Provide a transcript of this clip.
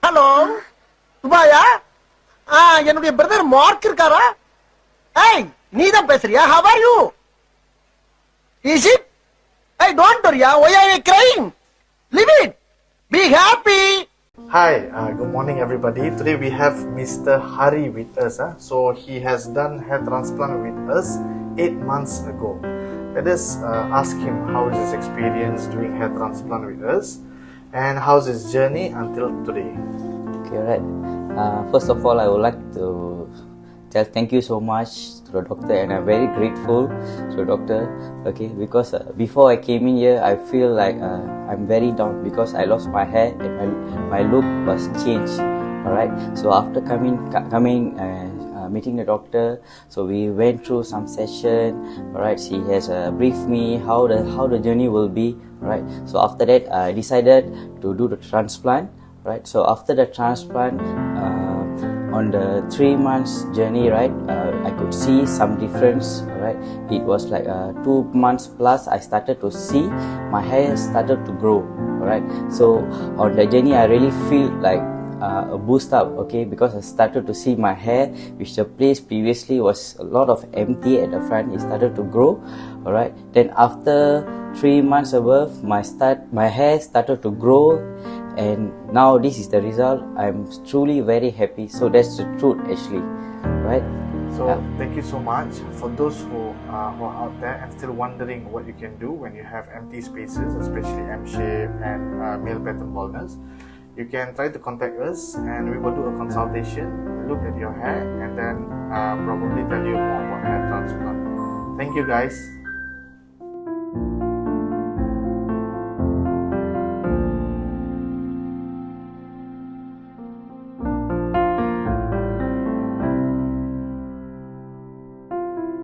Hello சுபாயா என்னுடைய brother mark இருக்காரா? ஏய் நீ தான் பேசுறியா? How are you? Is it? Hey, don't worry. Why are you crying? Leave it. Be happy. Hi, good morning everybody. Today we have Mr. Hari with us. So he has done hair transplant with us 8 months ago. Let us ask him how is his experience doing hair transplant with us and how's his journey until today. Okay, right. First of all, I would like to tell thank you so much to the doctor, and I'm very grateful to the doctor. Okay, because before I came in here, I feel like I'm very down because I lost my hair and my look was changed. Alright, so after meeting the doctor, so we went through some session. Alright, she has briefed me how the journey will be. Alright, so after that I decided to do the transplant. Right, so after the transplant, on the 3 months journey, right, I could see some difference. Right, it was like 2 months plus. I started to see my hair started to grow. Right, so on the journey, I really feel like a boost up. Okay, because I started to see my hair, which the place previously was a lot of empty at the front. It started to grow. Alright, then after 3 months above, my hair started to grow. And now this is the result. I'm truly very happy. So that's the truth actually, right? So thank you so much. For those who are out there and still wondering what you can do when you have empty spaces, especially M shape and male pattern baldness, you can try to contact us and we will do a consultation, look at your hair and then probably tell you more about hair transplant. Thank you guys.